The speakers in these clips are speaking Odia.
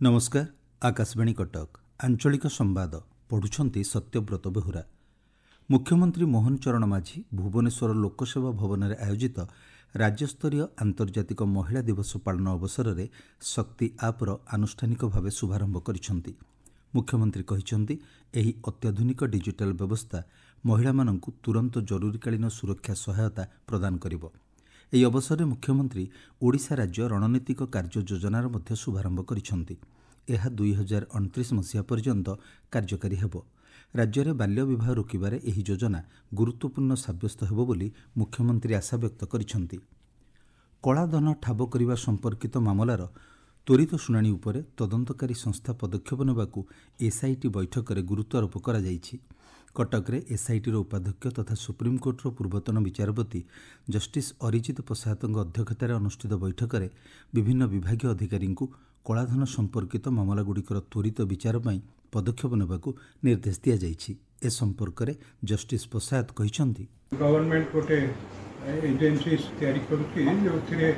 नमस्कार। आकाशवाणी कटक आंचलिक संवाद पढ़ुछंती सत्यव्रत बेहुरा। मुख्यमंत्री मोहन चरण माझी भुवनेश्वर लोकसेवा भवन में आयोजित राज्यस्तरीय आंतर्जातिक महिला दिवस पालन अवसर में शक्ति आप्र आनुष्ठानिक भाव शुभारंभ करिसेंती। मुख्यमंत्री कहिसेंती एही अत्याधुनिक डिजिटल व्यवस्था महिला मानंकु तुरंत जरूरीकालीन सुरक्षा सहायता प्रदान करिवो। ଏହି ଅବସରରେ ମୁଖ୍ୟମନ୍ତ୍ରୀ ଓଡ଼ିଶା ରାଜ୍ୟ ରଣନୀତିକ କାର୍ଯ୍ୟ ଯୋଜନାର ମଧ୍ୟ ଶୁଭାରମ୍ଭ କରିଛନ୍ତି। ଏହା 2029 ମସିହା ପର୍ଯ୍ୟନ୍ତ କାର୍ଯ୍ୟକାରୀ ହେବ। ରାଜ୍ୟରେ ବାଲ୍ୟ ବିବାହ ରୋକିବାରେ ଏହି ଯୋଜନା ଗୁରୁତ୍ୱପୂର୍ଣ୍ଣ ସାବ୍ୟସ୍ତ ହେବ ବୋଲି ମୁଖ୍ୟମନ୍ତ୍ରୀ ଆଶାବ୍ୟକ୍ତ କରିଛନ୍ତି। କଳାଧନ ଠାବ କରିବା ସମ୍ପର୍କିତ ମାମଲାର ତ୍ୱରିତ ଶୁଣାଣି ଉପରେ ତଦନ୍ତକାରୀ ସଂସ୍ଥା ପଦକ୍ଷେପ ନେବାକୁ ଏସ୍ଆଇଟି ବୈଠକରେ ଗୁରୁତ୍ୱାରୋପ କରାଯାଇଛି। କଟକରେ ଏସ୍ଆଇଟିର ଉପାଧ୍ୟକ୍ଷ ତଥା ସୁପ୍ରିମକୋର୍ଟର ପୂର୍ବତନ ବିଚାରପତି ଜଷ୍ଟିସ୍ ଅରିଜିତ ପ୍ରସାଦଙ୍କ ଅଧ୍ୟକ୍ଷତାରେ ଅନୁଷ୍ଠିତ ବୈଠକରେ ବିଭିନ୍ନ ବିଭାଗୀୟ ଅଧିକାରୀଙ୍କୁ କଳାଧନ ସମ୍ପର୍କିତ ମାମଲାଗୁଡ଼ିକର ତ୍ୱରିତ ବିଚାର ପାଇଁ ପଦକ୍ଷେପ ନେବାକୁ ନିର୍ଦ୍ଦେଶ ଦିଆଯାଇଛି। ଏ ସମ୍ପର୍କରେ ଜଷ୍ଟିସ୍ ପ୍ରସାଦ କହିଛନ୍ତି, ଗଭର୍ଣ୍ଣମେଣ୍ଟ ଗୋଟେ ଏଜେନ୍ସି ତିଆରି କରୁଛି ଯେଉଁଥିରେ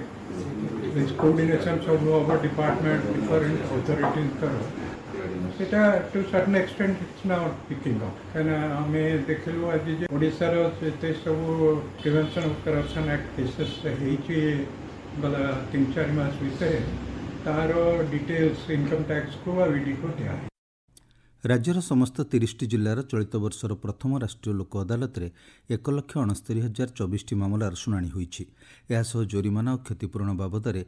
କୋର୍ଡିନେସନ୍ ସବୁ ହେବ ଡିପାର୍ଟମେଣ୍ଟ ଡିଫରେଣ୍ଟ ଅଥରିଟିଙ୍କର। ସେଟା to certain extent it's now picking up. କାହିଁକିନା ଆମେ ଦେଖିଲୁ ଆଜି ଯେ ଓଡ଼ିଶାର ଯେତେ ସବୁ prevention of corruption act cases ହେଇଛି ଗଲା 3-4 ମାସ ଭିତରେ, ତାର ଡିଟେଲ୍ସ ଇନକମ୍ ଟ୍ୟାକ୍ସକୁ ବା ଇଡିକୁ ଦିଆହେବ। ରାଜ୍ୟର ସମସ୍ତ 30ଟି ଜିଲ୍ଲାର ଚଳିତ ବର୍ଷର ପ୍ରଥମ ରାଷ୍ଟ୍ରୀୟ ଲୋକ ଅଦାଲତରେ 1,69,024ଟି ମାମଲାର ଶୁଣାଣି ହୋଇଛି। ଏହା ସହ ଜୋରିମାନା ଓ କ୍ଷତିପୂରଣ ବାବଦରେ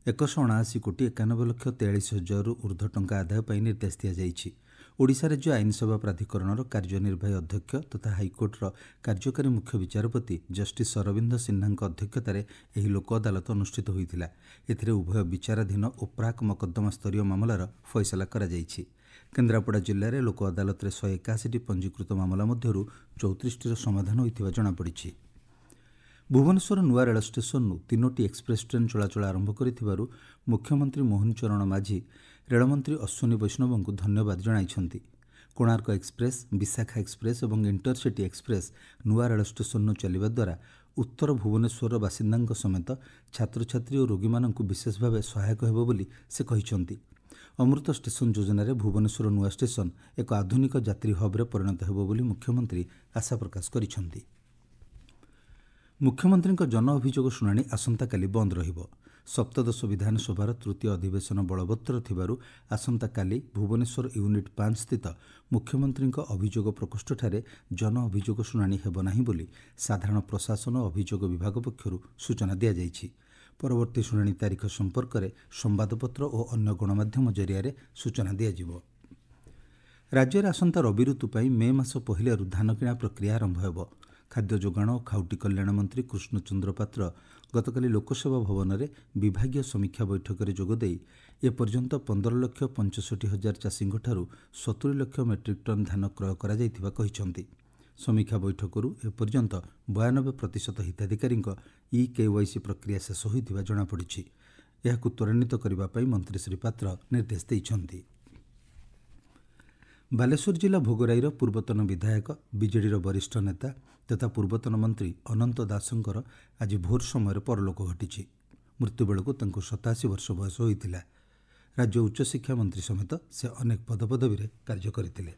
179,91,43,000ରୁ ଉର୍ଦ୍ଧ୍ୱ ଟଙ୍କା ଆଦାୟ ପାଇଁ ନିର୍ଦ୍ଦେଶ ଦିଆଯାଇଛି। ଓଡ଼ିଶା ରାଜ୍ୟ ଆଇନ ସେବା ପ୍ରାଧିକରଣର କାର୍ଯ୍ୟନିର୍ବାହୀ ଅଧ୍ୟକ୍ଷ ତଥା ହାଇକୋର୍ଟର କାର୍ଯ୍ୟକାରୀ ମୁଖ୍ୟ ବିଚାରପତି ଜଷ୍ଟିସ୍ ଅରବିନ୍ଦ ସିହ୍ନାଙ୍କ ଅଧ୍ୟକ୍ଷତାରେ ଏହି ଲୋକ ଅଦାଲତ ଅନୁଷ୍ଠିତ ହୋଇଥିଲା। ଏଥିରେ ଉଭୟ ବିଚାରାଧୀନ ଓ ପ୍ରାକ୍ ମକଦ୍ଦମା ସ୍ତରୀୟ ମାମଲାର ଫଇସଲା କରାଯାଇଛି। କେନ୍ଦ୍ରାପଡ଼ା ଜିଲ୍ଲାରେ ଲୋକ ଅଦାଲତରେ 181ଟି ପଞ୍ଜୀକୃତ ମାମଲା ମଧ୍ୟରୁ 34ଟିର ସମାଧାନ ହୋଇଥିବା ଜଣାପଡ଼ିଛି। ଭୁବନେଶ୍ୱର ନୂଆ ରେଳ ଷ୍ଟେସନରୁ 3ଟି ଏକ୍ସପ୍ରେସ୍ ଟ୍ରେନ୍ ଚଳାଚଳ ଆରମ୍ଭ କରିଥିବାରୁ ମୁଖ୍ୟମନ୍ତ୍ରୀ ମୋହନ ଚରଣ ମାଝୀ ରେଳମନ୍ତ୍ରୀ ଅଶ୍ୱିନୀ ବୈଷ୍ଣବଙ୍କୁ ଧନ୍ୟବାଦ ଜଣାଇଛନ୍ତି। କୋଣାର୍କ ଏକ୍ସପ୍ରେସ୍, ବିଶାଖା ଏକ୍ସପ୍ରେସ୍ ଏବଂ ଇଣ୍ଟରସିଟି ଏକ୍ସପ୍ରେସ୍ ନୂଆ ରେଳ ଷ୍ଟେସନରୁ ଚାଲିବା ଦ୍ୱାରା ଉତ୍ତର ଭୁବନେଶ୍ୱରର ବାସିନ୍ଦାଙ୍କ ସମେତ ଛାତ୍ରଛାତ୍ରୀ ଓ ରୋଗୀମାନଙ୍କୁ ବିଶେଷ ଭାବେ ସହାୟକ ହେବ ବୋଲି ସେ କହିଛନ୍ତି। ଅମୃତ ଷ୍ଟେସନ ଯୋଜନାରେ ଭୁବନେଶ୍ୱର ନୂଆ ଷ୍ଟେସନ ଏକ ଆଧୁନିକ ଯାତ୍ରୀ ହବ୍ରେ ପରିଣତ ହେବ ବୋଲି ମୁଖ୍ୟମନ୍ତ୍ରୀ ଆଶା ପ୍ରକାଶ କରିଛନ୍ତି। ମୁଖ୍ୟମନ୍ତ୍ରୀଙ୍କ ଜନ ଅଭିଯୋଗ ଶୁଣାଣି ଆସନ୍ତାକାଲି ବନ୍ଦ ରହିବ। ସପ୍ତଦଶ ବିଧାନସଭାର ତୃତୀୟ ଅଧିବେଶନ ବଳବତ୍ତର ଥିବାରୁ ଆସନ୍ତାକାଲି ଭୁବନେଶ୍ୱର ୟୁନିଟ୍ 5 ସ୍ଥିତ ମୁଖ୍ୟମନ୍ତ୍ରୀଙ୍କ ଅଭିଯୋଗ ପ୍ରକୋଷ୍ଠଠାରେ ଜନ ଅଭିଯୋଗ ଶୁଣାଣି ହେବ ନାହିଁ ବୋଲି ସାଧାରଣ ପ୍ରଶାସନ ଓ ଅଭିଯୋଗ ବିଭାଗ ପକ୍ଷରୁ ସୂଚନା ଦିଆଯାଇଛି। ପରବର୍ତ୍ତୀ ଶୁଣାଣି ତାରିଖ ସମ୍ପର୍କରେ ସମ୍ବାଦପତ୍ର ଓ ଅନ୍ୟ ଗଣମାଧ୍ୟମ ଜରିଆରେ ସୂଚନା ଦିଆଯିବ। ରାଜ୍ୟରେ ଆସନ୍ତା ରବି ଋତୁ ପାଇଁ ମେ ମାସ ପହିଲାରୁ ଧାନ କିଣା ପ୍ରକ୍ରିୟା ଆରମ୍ଭ ହେବ। ଖାଦ୍ୟ ଯୋଗାଣ ଓ ଖାଉଟି କଲ୍ୟାଣ ମନ୍ତ୍ରୀ କୃଷ୍ଣଚନ୍ଦ୍ର ପାତ୍ର ଗତକାଲି ଲୋକସେବା ଭବନରେ ବିଭାଗୀୟ ସମୀକ୍ଷା ବୈଠକରେ ଯୋଗଦେଇ ଏପର୍ଯ୍ୟନ୍ତ 15,65,000 ଚାଷୀଙ୍କଠାରୁ 70 ଲକ୍ଷ ମେଟ୍ରିକ୍ ଟନ୍ ଧାନ କ୍ରୟ କରାଯାଇଥିବା କହିଛନ୍ତି। ସମୀକ୍ଷା ବୈଠକରୁ ଏପର୍ଯ୍ୟନ୍ତ 92% ହିତାଧିକାରୀଙ୍କ ଇକେୱାଇସି ପ୍ରକ୍ରିୟା ଶେଷ ହୋଇଥିବା ଜଣାପଡ଼ିଛି। ଏହାକୁ ତ୍ୱରାନ୍ୱିତ କରିବା ପାଇଁ ମନ୍ତ୍ରୀ ଶ୍ରୀ ପାତ୍ର ନିର୍ଦ୍ଦେଶ ଦେଇଛନ୍ତି। ବାଲେଶ୍ୱର ଜିଲ୍ଲା ଭୋଗରାଇର ପୂର୍ବତନ ବିଧାୟକ ବିଜେଡିର ବରିଷ୍ଠ ନେତା ତଥା ପୂର୍ବତନ ମନ୍ତ୍ରୀ ଅନନ୍ତ ଦାସଙ୍କର ଆଜି ଭୋର ସମୟରେ ପରଲୋକ ଘଟିଛି। ମୃତ୍ୟୁବେଳକୁ ତାଙ୍କୁ 87 ବର୍ଷ ବୟସ ହୋଇଥିଲା। ରାଜ୍ୟ ଉଚ୍ଚଶିକ୍ଷା ମନ୍ତ୍ରୀ ସମେତ ସେ ଅନେକ ପଦପଦବୀରେ କାର୍ଯ୍ୟ କରିଥିଲେ।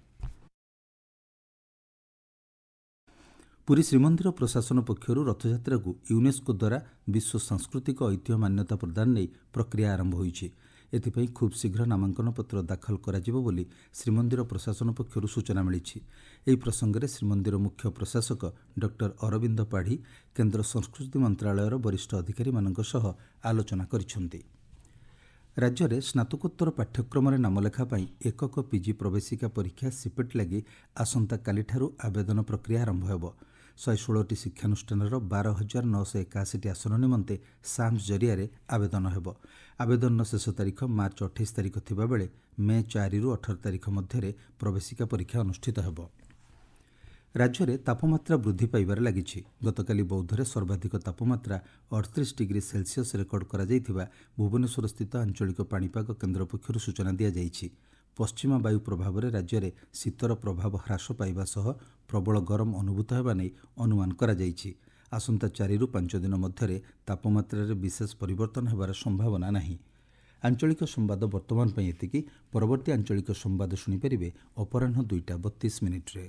ପୁରୀ ଶ୍ରୀମନ୍ଦିର ପ୍ରଶାସନ ପକ୍ଷରୁ ରଥଯାତ୍ରାକୁ ୟୁନେସ୍କୋ ଦ୍ୱାରା ବିଶ୍ୱ ସାଂସ୍କୃତିକ ଐତିହ୍ୟ ମାନ୍ୟତା ପ୍ରଦାନ ନେଇ ପ୍ରକ୍ରିୟା ଆରମ୍ଭ ହୋଇଛି। ଏଥିପାଇଁ ଖୁବ୍ ଶୀଘ୍ର ନାମାଙ୍କନ ପତ୍ର ଦାଖଲ କରାଯିବ ବୋଲି ଶ୍ରୀମନ୍ଦିର ପ୍ରଶାସନ ପକ୍ଷରୁ ସୂଚନା ମିଳିଛି। ଏହି ପ୍ରସଙ୍ଗରେ ଶ୍ରୀମନ୍ଦିର ମୁଖ୍ୟ ପ୍ରଶାସକ ଡକ୍ଟର ଅରବିନ୍ଦ ପାଢ଼ୀ କେନ୍ଦ୍ର ସଂସ୍କୃତି ମନ୍ତ୍ରଣାଳୟର ବରିଷ୍ଠ ଅଧିକାରୀମାନଙ୍କ ସହ ଆଲୋଚନା କରିଛନ୍ତି। ରାଜ୍ୟରେ ସ୍ନାତକୋତ୍ତର ପାଠ୍ୟକ୍ରମରେ ନାମଲେଖା ପାଇଁ ଏକକ ପିଜି ପ୍ରବେଶିକା ପରୀକ୍ଷା ସିପେଟ୍ ଲାଗି ଆସନ୍ତାକାଲିଠାରୁ ଆବେଦନ ପ୍ରକ୍ରିୟା ଆରମ୍ଭ ହେବ। 116ଟି ଶିକ୍ଷାନୁଷ୍ଠାନର 12,981ଟି ଆସନ ନିମନ୍ତେ ସାମ୍ସ ଜରିଆରେ ଆବେଦନ ହେବ। ଆବେଦନର ଶେଷ ତାରିଖ ମାର୍ଚ୍ଚ 28 ତାରିଖ ଥିବାବେଳେ ମେ 4ରୁ 18 ତାରିଖ ମଧ୍ୟରେ ପ୍ରବେଶିକା ପରୀକ୍ଷା ଅନୁଷ୍ଠିତ ହେବ। ରାଜ୍ୟରେ ତାପମାତ୍ରା ବୃଦ୍ଧି ପାଇବାରେ ଲାଗିଛି। ଗତକାଲି ବୌଦ୍ଧରେ ସର୍ବାଧିକ ତାପମାତ୍ରା 38 ଡିଗ୍ରୀ ସେଲ୍ସିୟସ୍ ରେକର୍ଡ କରାଯାଇଥିବା ଭୁବନେଶ୍ୱରସ୍ଥିତ ଆଞ୍ଚଳିକ ପାଣିପାଗ କେନ୍ଦ୍ର ପକ୍ଷରୁ ସୂଚନା ଦିଆଯାଇଛି। ପଶ୍ଚିମା ବାୟୁ ପ୍ରଭାବରେ ରାଜ୍ୟରେ ଶୀତର ପ୍ରଭାବ ହ୍ରାସ ପାଇବା ସହ ପ୍ରବଳ ଗରମ ଅନୁଭୂତ ହେବା ନେଇ ଅନୁମାନ କରାଯାଇଛି। ଆସନ୍ତା 4ରୁ 5 ଦିନ ମଧ୍ୟରେ ତାପମାତ୍ରାରେ ବିଶେଷ ପରିବର୍ତ୍ତନ ହେବାର ସମ୍ଭାବନା ନାହିଁ। ଆଞ୍ଚଳିକ ସମ୍ବାଦ ବର୍ତ୍ତମାନ ପାଇଁ ଏତିକି। ପରବର୍ତ୍ତୀ ଆଞ୍ଚଳିକ ସମ୍ବାଦ ଶୁଣିପାରିବେ ଅପରାହ୍ନ 2ଟା 32 ମିନିଟ୍ରେ।